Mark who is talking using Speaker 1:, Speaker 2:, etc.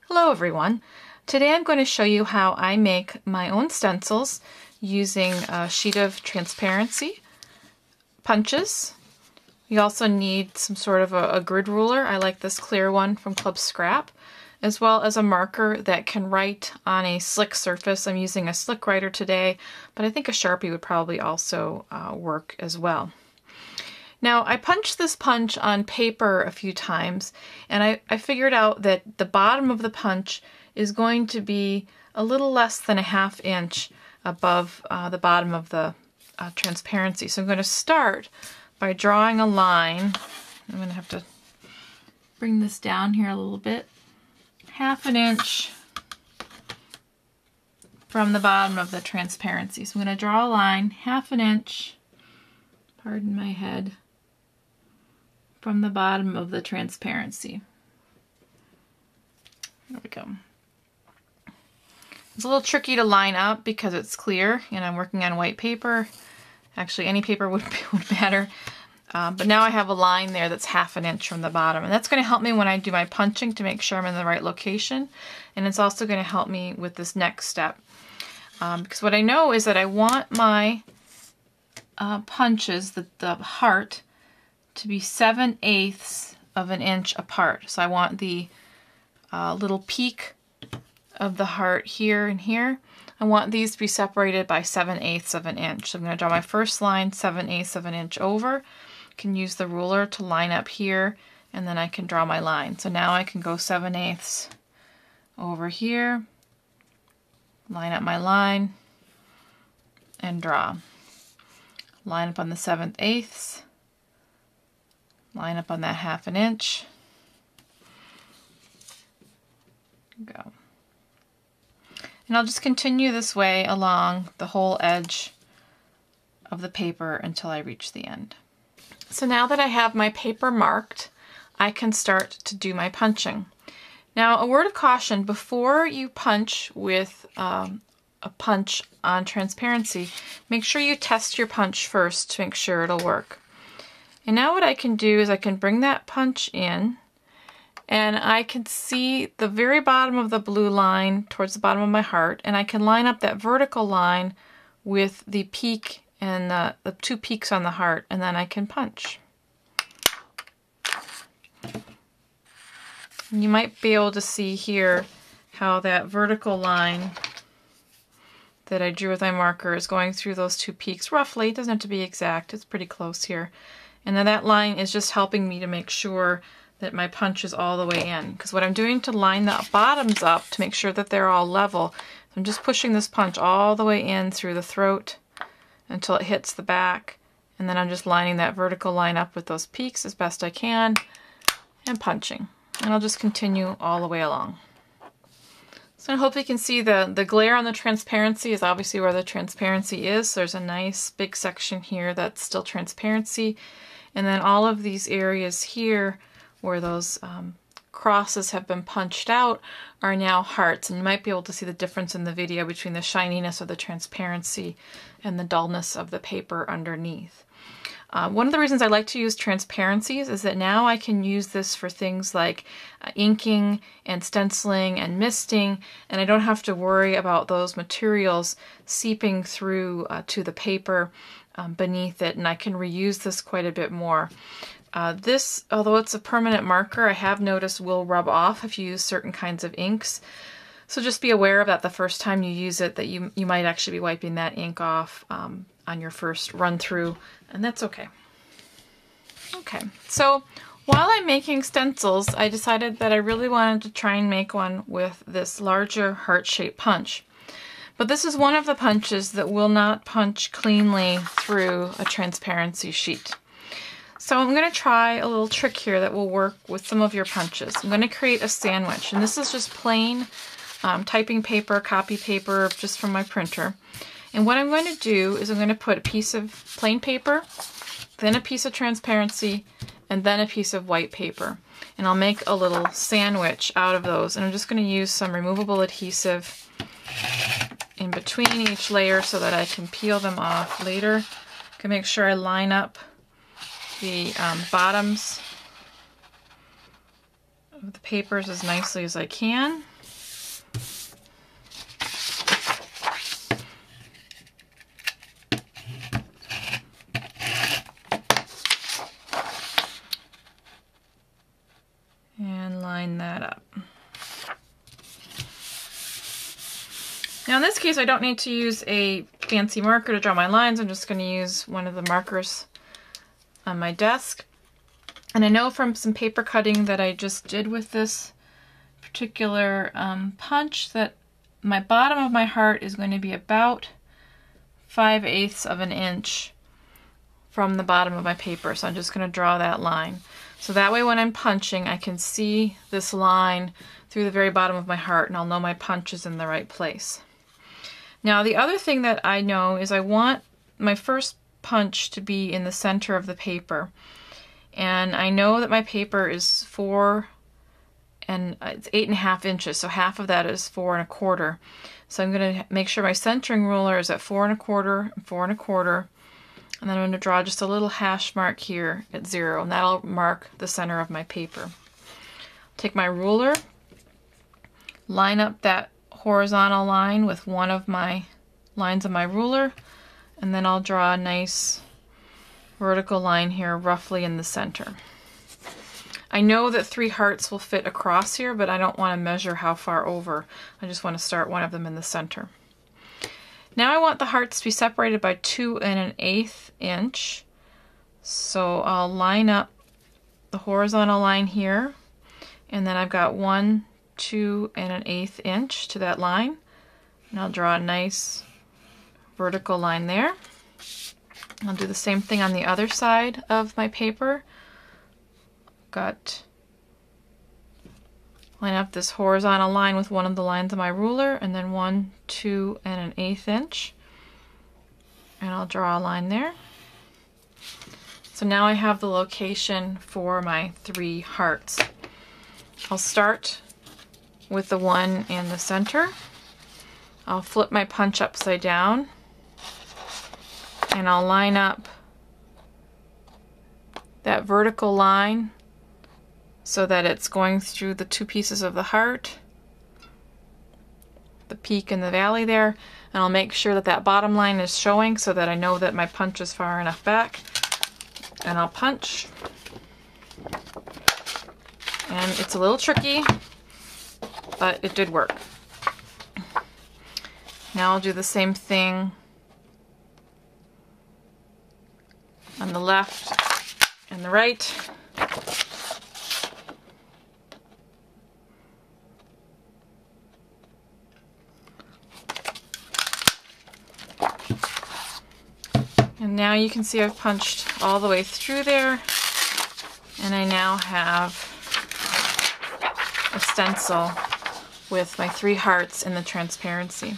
Speaker 1: Hello everyone. Today I'm going to show you how I make my own stencils using a sheet of transparency, punches. You also need some sort of a grid ruler. I like this clear one from Club Scrap, as well as a marker that can write on a slick surface. I'm using a slick writer today, but I think a Sharpie would probably also work as well. Now, I punched this punch on paper a few times, and I figured out that the bottom of the punch is going to be a little less than a ½ inch above the bottom of the transparency. So I'm going to start by drawing a line. I'm going to have to bring this down here a little bit. ½ inch from the bottom of the transparency. So I'm going to draw a line, ½ inch, pardon my head, from the bottom of the transparency. There we go. It's a little tricky to line up because it's clear and I'm working on white paper. Actually, any paper would matter. But now I have a line there that's ½ inch from the bottom, and that's going to help me when I do my punching to make sure I'm in the right location. And it's also going to help me with this next step. Because what I know is that I want my punches, the heart, to be 7/8 of an inch apart. So I want the little peak of the heart here and here. I want these to be separated by 7/8 of an inch. So I'm going to draw my first line 7/8 of an inch over. I can use the ruler to line up here, and then I can draw my line. So now I can go 7/8 over here, line up my line, and draw. Line up on the 7/8, line up on that ½ inch, go. And I'll just continue this way along the whole edge of the paper until I reach the end. So now that I have my paper marked, I can start to do my punching. Now, a word of caution: before you punch with a punch on transparency, make sure you test your punch first to make sure it'll work. And now what I can do is I can bring that punch in, and I can see the very bottom of the blue line towards the bottom of my heart, and I can line up that vertical line with the peak and the two peaks on the heart, and then I can punch. And you might be able to see here how that vertical line that I drew with my marker is going through those two peaks roughly. It doesn't have to be exact, it's pretty close here. And then that line is just helping me to make sure that my punch is all the way in. Because what I'm doing to line the bottoms up to make sure that they're all level, I'm just pushing this punch all the way in through the throat until it hits the back. And then I'm just lining that vertical line up with those peaks as best I can and punching. And I'll just continue all the way along. So I hope you can see the glare on the transparency is obviously where the transparency is. So there's a nice big section here that's still transparency. And then all of these areas here where those crosses have been punched out are now hearts. And you might be able to see the difference in the video between the shininess of the transparency and the dullness of the paper underneath. One of the reasons I like to use transparencies is that now I can use this for things like inking and stenciling and misting, and I don't have to worry about those materials seeping through to the paper beneath it, and I can reuse this quite a bit more. This, although it's a permanent marker, I have noticed will rub off if you use certain kinds of inks. So just be aware of that the first time you use it, that you might actually be wiping that ink off on your first run through, and that's okay. Okay, so while I'm making stencils, I decided that I really wanted to try and make one with this larger heart-shaped punch. But this is one of the punches that will not punch cleanly through a transparency sheet. So I'm going to try a little trick here that will work with some of your punches. I'm going to create a sandwich, and this is just plain typing paper, copy paper, just from my printer. And what I'm going to do is I'm going to put a piece of plain paper, then a piece of transparency, and then a piece of white paper. And I'll make a little sandwich out of those. And I'm just going to use some removable adhesive in between each layer so that I can peel them off later. I can make sure I line up the bottoms of the papers as nicely as I can. line that up. Now in this case, I don't need to use a fancy marker to draw my lines. I'm just going to use one of the markers on my desk. And I know from some paper cutting that I just did with this particular punch that my bottom of my heart is going to be about 5/8 of an inch from the bottom of my paper. So I'm just going to draw that line. So that way when I'm punching, I can see this line through the very bottom of my heart, and I'll know my punch is in the right place. Now the other thing that I know is I want my first punch to be in the center of the paper. And I know that my paper is it's 8.5 inches, so half of that is 4 1/4. So I'm going to make sure my centering ruler is at 4 1/4 and 4 1/4. And then I'm going to draw just a little hash mark here at 0, and that'll mark the center of my paper. Take my ruler, line up that horizontal line with one of my lines of my ruler, and then I'll draw a nice vertical line here roughly in the center. I know that 3 hearts will fit across here, but I don't want to measure how far over. I just want to start one of them in the center. Now I want the hearts to be separated by 2 1/8 inch. So I'll line up the horizontal line here, and then I've got 1, 2 1/8 inch to that line. And I'll draw a nice vertical line there. I'll do the same thing on the other side of my paper. Line up this horizontal line with one of the lines of my ruler, and then 1, 2 1/8 inch. And I'll draw a line there. So now I have the location for my 3 hearts. I'll start with the one in the center. I'll flip my punch upside down, and I'll line up that vertical line so that it's going through the 2 pieces of the heart, the peak and the valley there, and I'll make sure that that bottom line is showing so that I know that my punch is far enough back, and I'll punch. And it's a little tricky, but it did work. Now I'll do the same thing on the left and the right. And now you can see I've punched all the way through there, and I now have a stencil with my 3 hearts in the transparency.